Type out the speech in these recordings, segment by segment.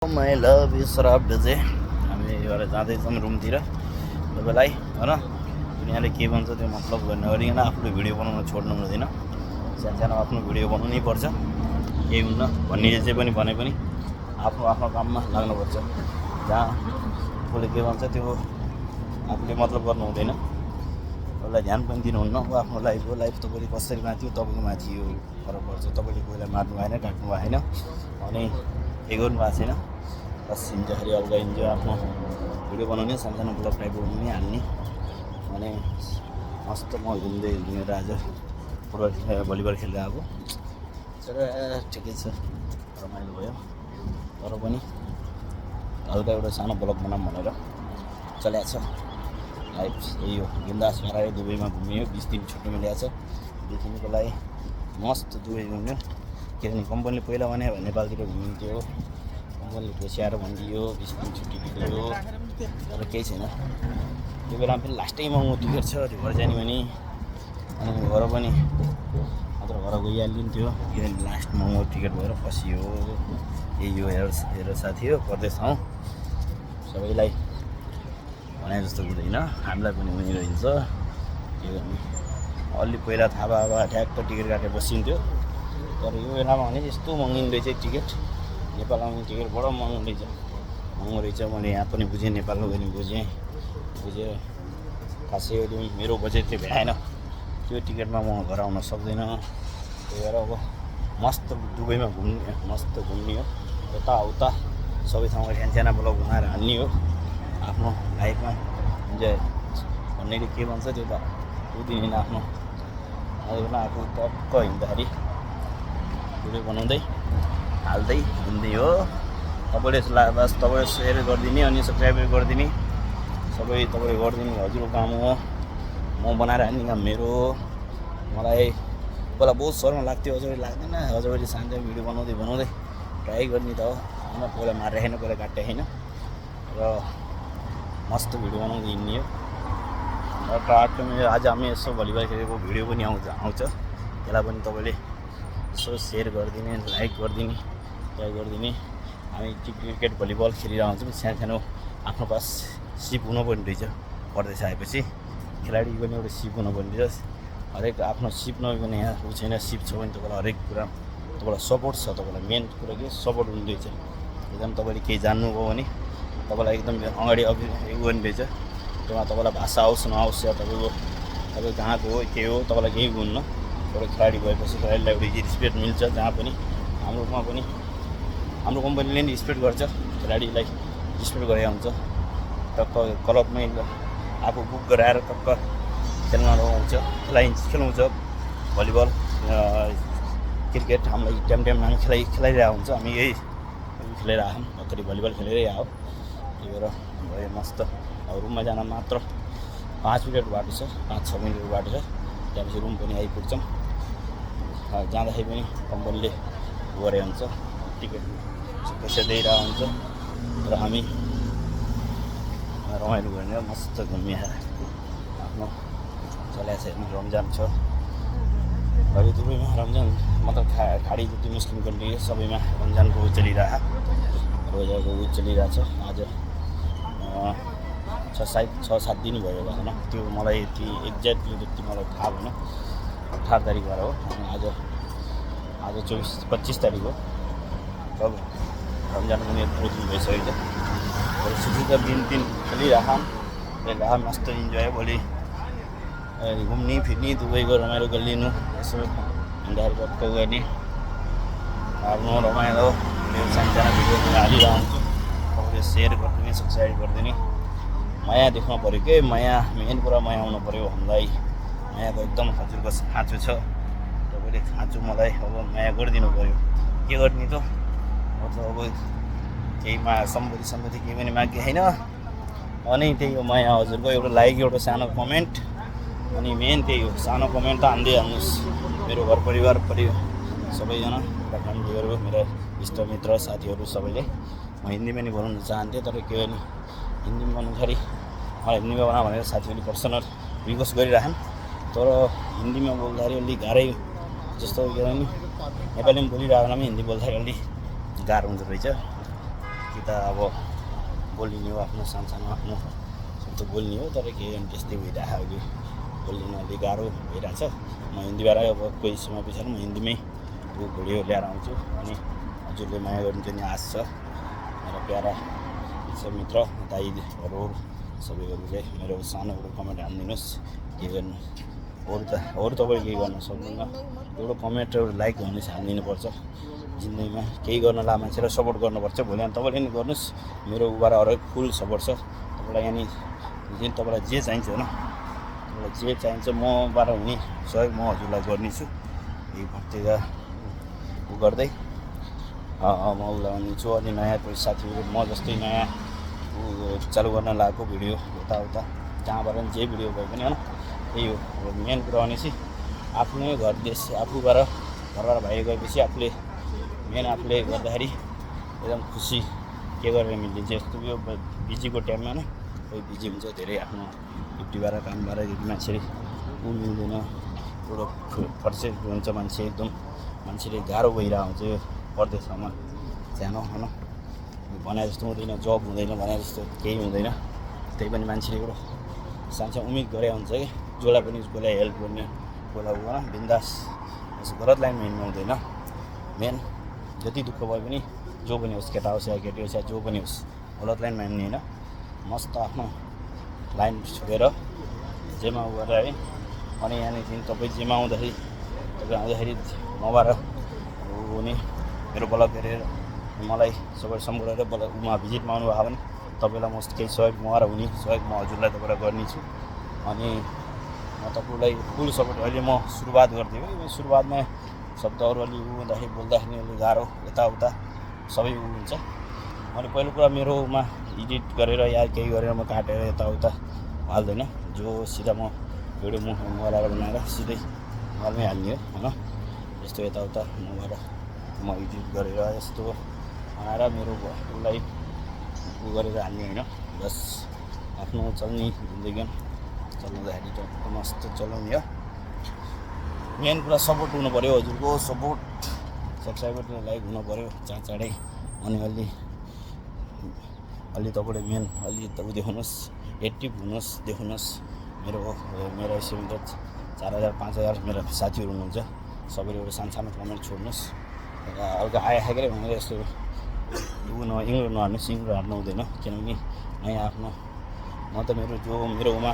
My love you शराब डजे हामी एउटा जाँदैछौँ रुमतिर तपाईँलाई होइन। दुनियाँले के भन्छ त्यो मतलब गर्ने गरिकन आफूले भिडियो बनाउन छोड्नु हुँदैन। सानो आफ्नो भिडियो बनाउनै पर्छ। केही हुन्न भन्ने चाहिँ पनि भने आफ्नो आफ्नो काममा लाग्नुपर्छ। जहाँ आफूले के भन्छ त्यो आफूले मतलब गर्नु हुँदैन। उसलाई ध्यान पनि दिनुहुन्न। ऊ आफ्नो लाइफ हो। लाइफ तपाईँले कसरी माथि हो तपाईँको माथि यो फरक पर्छ। तपाईँले कोहीलाई मार्नु भएन, काट्नु भएन अनि केही गर्नु भएको छैन। बस हिँड्दाखेरि हल्का इन्जोय आफ्नो भिडियो बनाउने, सानो ब्लग टाइप बनाउने हाल्ने। अनि मस्त म घुम्दै घुमेर आज फुटबल भलिबल खेल्दै आएको। तर ठिकै छ, रमाइलो भयो। तर पनि हल्का एउटा सानो ब्लग बनाऊँ भनेर चलेको छ। लाइफ यही हो। बिन्दास भएर दुबईमा घुमियो। 20 दिन छुट्टी मिलेको छ। 20 दिनको लागि मस्त दुबई घुम्यो। किनभने कम्पनीले पहिला भने नेपालतिर घुमिन्थ्यो। कम्पनीले घोस्याएर भनिदियो 20 दिन छुट्टी दियो। तर केही छैन। त्यो बेलामा पनि लास्टै महँगो टिकट छ त्यो घर जाने भने। अनि घर पनि मात्र घर गइहालिन्थ्यो। किनभने लास्ट महँगो टिकट भएर फसियो। यही हो हेर साथी हो। परदेश हौ सबैलाई भने जस्तो हुँदैन, हामीलाई पनि हुनिरहन्छ। के गर्ने, अलि पहिला थाहा भए ठ्याक्क टिकट काटेर बसिन्थ्यो। तर यो बेलामा भने यस्तो महँगिँदो रहेछ टिकट। नेपाल आउने टिकट बडो महँगो रहेछ। मैले यहाँ पनि बुझेँ, नेपालमा गएर बुझेँ खासै मेरो बजेट चाहिँ भ्याएन। त्यो टिकटमा म घर आउन सक्दैन। त्यही भएर अब मस्त दुबईमा घुम्ने हो। यताउता सबै ठाउँमा साना ब्लग बनाएर हाल्ने हो। आफ्नो लाइफमा इन्जोय भन्नेले के भन्छ त्यो त बुझ्दिनँ। आफ्नो आफू टक्क हिँड्दाखेरि भिडियो बनाउँदै हाल्दै हिँड्ने हो। तपाईँले बस तपाईँ सेयर गरिदिने अनि सब्सक्राइब गरिदिने। सबै तपाईँले गरिदिने हजुरको काम हो। म बनाएर हाल्ने काम मेरो हो। मलाई पहिला बहुत शर्म लाग्थ्यो, अझै लाग्दैन। अझै सानो भिडियो बनाउँदै ट्राई गर्ने त हो। होइन पहिला मारिरहेन, पहिला काटिरहेन र मस्त भिडियो बनाउँदै हिँड्ने हो। र आज हामी यसो भलिबल खेलेको भिडियो पनि आउँछ। त्यसलाई पनि तपाईँले यसो सेयर गरिदिने, लाइक गरिदिने, ट्राई गरिदिने। हामी क्रिकेट भलिबल खेलिरहेको हुन्छौँ। सानो आफ्नो पास सिप हुनुपर्ने रहेछ। परदेश आएपछि खेलाडी पनि एउटा सिप हुनुपर्ने रहेछ। हरेक आफ्नो सिप नभइकन यहाँ ऊ छैन। सिप छ भने तपाईँलाई हरेक कुरा तपाईँलाई सपोर्ट छ। तपाईँलाई मेन कुरा के सपोर्ट हुने रहेछ। एकदम तपाईँले केही जान्नुभयो भने तपाईँलाई एकदम अगाडि गर्ने रहेछ। त्यसमा तपाईँलाई भाषा आओस् नआओस् या तपाईँ कहाँको हो के हो तपाईँलाई केही हुन्न। एउटा खेलाडी भएपछि खेलाडीलाई एउटा रिस्पेक्ट मिल्छ। जहाँ पनि हाम्रोमा पनि हाम्रो कम्पनीले नि रिस्पेक्ट गर्छ। खेलाडीलाई रिस्पेक्ट गरेको हुन्छ। टक्क क्लबमै आफू बुक गराएर टक्क खेल्न लगाउँछ, खेलाउँछ। भलिबल क्रिकेट हामीलाई टाइम हामी खेलाइरहेको हुन्छ। हामी यही खेलिरहेको भर्खरै भलिबल खेलेरै आयो। त्यही भएर भयो मस्त। अब रुममा जान मात्र 5 मिनटको बाटो छ, 5-6 मिनटको बाटो छ। त्यहाँपछि रुम पनि आइपुग्छौँ। जाँदाखेरि पनि कम्पनीले गरे हुन्छ, टिकट पैसा दिइरहेको हुन्छ। र हामी रमाइलो गर्ने मस्त घुम्ने आफ्नो चलाएको छ। रमजान छ अहिले दुबईमा। रमजान मतलब खाडी जति मुस्लिम कन्ट्री सबैमा रमजानको चलिरहेको रोजाको चलिरहेछ। आज 6-7 दिन भयो होइन। त्यो मलाई यति एक्ज्याक्टली जति मलाई थाहा भएन। 18 तारिक भएर हो। आज 24-25 तारिक हो। तब रमजान पनि यत्रो दिन भइसकेको छ। छुट्टी त दिन खेलिरहेको मस्त इन्जोय। भोलि घुम्ने फिर्ने दुबईको रमाइलो गरिदिनु। यसो हिँड्दाखेरि टक्क गर्ने आफ्नो रमाइलो सानो भिडियो हालिरहेको हुन्छु। तपाईँले सेयर गरिदिने, सब्सक्राइब गरिदिने। माया देख्नु पऱ्यो के माया, मेन कुरा माया आउनु पऱ्यो हामीलाई। मायाको एकदम हजुरको खाँचो छ। तपाईँले खाँचो मलाई अब माया गरिदिनु पऱ्यो। के गर्ने त अब केही सम्बन्धी केही पनि माग्ने छैन। अनि त्यही हो माया हजुरको। एउटा लाइक, एउटा सानो कमेन्ट, अनि मेन त्यही हो। सानो कमेन्ट त हान्नुहोस्। मेरो घर परिवार सबैजना, मेरा फ्यामिलीहरू, मेरा इष्टमित्र साथीहरू सबैले। म हिन्दीमा नि बोल्न चाहन्थेँ, तर के गर्ने हिन्दीमा भन्दाखेरि मलाई हिन्दीमा बना भनेर साथीहरूले पर्सनल रिक्वेस्ट गरिरहन्। तर हिन्दीमा बोल्दाखेरि अलिक गाह्रै जस्तो के भने नेपालीमा बोलिरहेको बेलामा हिन्दी बोल्दाखेरि अलिक गाह्रो हुँदो रहेछ। कि त अब बोलिने हो आफ्नो सानसानो आफ्नो शब्द बोल्ने हो तर केही अनि त्यस्तै भइरहेको कि बोल्नु अलिक गाह्रो भइरहेछ म हिन्दीबाट अब कोही समय पछाडि म हिन्दीमै त्यो भिडियो ल्याएर आउँछु अनि हजुरले माया गर्नुहुन्छ नि आश छ मेरो प्यारा मित्र दाइहरू सबैहरूले मेरो सानो एउटा कमेन्ट हालिदिनुहोस् के गर्नु अरू तपाईँ केही गर्न सक्नुहुन्न एउटा कमेन्ट एउटा लाइक भन्ने चाहिँ हालिदिनुपर्छ जिन्दगीमा केही गर्नलाई मान्छेलाई सपोर्ट गर्नुपर्छ भोलि अनि तपाईँले नि गर्नुहोस् मेरो उबाट हरेक फुल सपोर्ट छ तपाईँलाई यानि जुन तपाईँलाई जे चाहिन्छ होइन तपाईँलाई जे चाहिन्छ मबाट हुने सहयोग म हजुरलाई गर्नेछु यही भक्तिका उ गर्दै म उसलाई भनिदिन्छु अनि नयाँ कोही साथीहरू म जस्तै नयाँ चालु गर्न लागेको भिडियो यताउता जहाँबाट पनि जे भिडियो भयो पनि होइन त्यही हो मेन कुरा भनेपछि आफ्नै घर देश आफूबाट घरबाट बाहिर गएपछि आफूले गर्दाखेरि एकदम खुसी के गरेर मिलिदिन्छ यस्तो यो बिजीको टाइममा होइन कोही बिजी हुन्छ धेरै आफ्नो ड्युटीबाट कामबाट यदि मान्छेले ऊ मिल्दैन एउटा फर्सेस हुन्छ मान्छे एकदम मान्छेले गाह्रो भइरहेको हुन्छ यो परदेशमा सानो होइन भने जस्तो हुँदैन जब हुँदैन भने जस्तो केही हुँदैन त्यही पनि मान्छेले एउटा सानो उम्मिद गरे हुन्छ कि जसलाई पनि कसलाई हेल्प गर्ने कसलाई उ होइन बिन्दास गलत लाइनमा हिँड्नु हुँदैन मेन जति दुःख भए पनि जो पनि होस् केटा होस् या केटी होस् या जो पनि होस् गलत लाइनमा हिँड्ने होइन मस्त आफ्नो लाइन छोडेर जेमा उ गरेर है अनि यहाँनिर तपाईँ जेमा आउँदाखेरि मबाट हुने मेरो ब्लग हेरेर मलाई सबै सम्पूर्ण उमा भिजिटमा आउनुभयो भने तपाईँलाई म केही सहयोग मबाट हुने सहयोग म हजुरलाई तपाईँलाई गर्नेछु अनि म तपाईँलाई फुल सपोर्ट अहिले म सुरुवात गर्थेँ कि सुरुवातमा शब्दहरू अलि उ हुँदाखेरि बोल्दाखेरि अलि गाह्रो यताउता सबै उ हुन्छ अनि पहिलो कुरा मेरोमा एडिट गरेर या केही गरेर म काटेर यताउता हाल्दैन जो सिधा म भिडियो मोबाइलबाट बनाएर सिधै मोबाइलमै हाल्ने हो होइन यस्तो यताउता मबाट म एडिट गरेर यस्तो बनाएर मेरो उसलाई उ गरेर हाल्ने होइन बस आफ्नो चल्ने जिन्दगी चलाउँदाखेरि त मस्त चलाउने हो मेन कुरा सपोर्ट हुनु पऱ्यो हजुरको सपोर्ट सब्सक्राइबर लाइक हुनु पऱ्यो चाँडै अनि अलि तपाईँले मेन अलि उ देखाउनुहोस् एक्टिभ हुनुहोस् देखाउनुहोस् मेरो यसरी 4000 5000 मेरो साथीहरू हुनुहुन्छ सबैले एउटा सानो कमेन्ट छोड्नुहोस् हल्का आएखाकेरै भनेर यस्तो इङ्ग्लो नहार्नुहोस् इङ्ग्लो हार्नु हुँदैन किनकि नयाँ आफ्नो म त मेरो उमा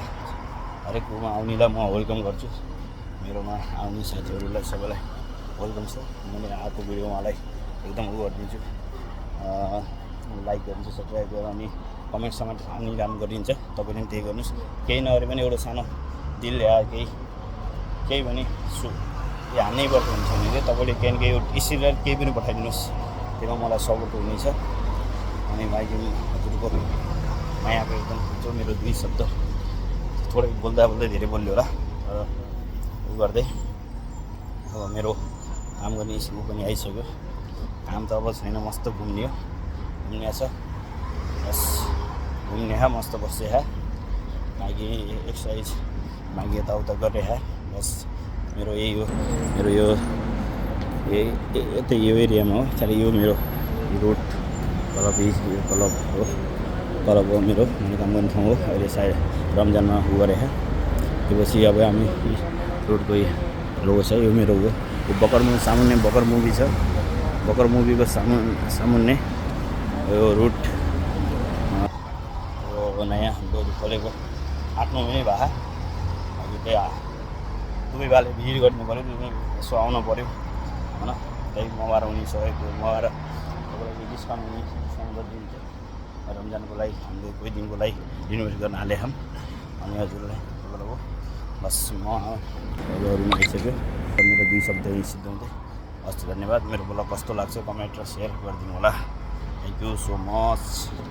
हरेक उमा आउनेलाई म वेलकम गर्छु मेरोमा आउने साथीहरूलाई सबैलाई वेलकम छ मैले आएको भिडियो उहाँलाई एकदम उ गरिदिन्छु लाइक गरिदिन्छु सब्सक्राइब गरेर अनि कमेन्ट आउने काम गरिदिन्छ तपाईँले पनि त्यही गर्नुहोस् केही नगरे पनि एउटा सानो दिल या केही भने यो हान्नै पर्छ हुन्छ भने चाहिँ तपाईँले केही स्टिकर केही पनि पठाइदिनुहोस् त्यसमा मलाई सपोर्ट हुनेछ अनि भाइको हजुरको मायाको एकदम जो मेरो दुई शब्द थोरै बोल्दा धेरै बोल्यो होला तर उ गर्दै अब मेरो काम गर्ने उ पनि आइसक्यो काम त अब छैन मस्त घुम्ने छ बस घुम्ने मस्त बस्ने माघी एक्सर्साइज माघी यताउता गर्ने बस मेरो यही हो मेरो यो एरियामा हो खालि यो मेरो रोड क्लब हो क्लब हो मेरो काम गर्ने ठाउँ हो अहिले सायद रमजानमा उ गरे त्यसपछि अब हामी रोडको लोगो छ यो मेरो हो बकर मुभी छ बकर मुभीको सामुन्ने यो रुट नयाँ रोड खोलेको 8-9 महिना भयो अघि त्यही दुवै भाइले भिड गर्नु पऱ्यो यसो आउनु पऱ्यो होइन त्यही मबाट हुने सहयोग मबाट तपाईँलाई डिस्काउन्ट हुने डिस्काउन्ट गरिदिन्छ रमजानको लागि हामीले कोही दिनको लागि इन्भेस्ट गर्न हालेको छौँ अनि हजुरलाई तपाईँलाई हो बस म अरूमा आइसक्यो मेरो 2 शब्द सिद्धाउँदै हस् धन्यवाद मेरो ब्लग कस्तो लाग्छ कमेन्ट र सेयर गरिदिनु होला थ्याङ्क यू सो मच।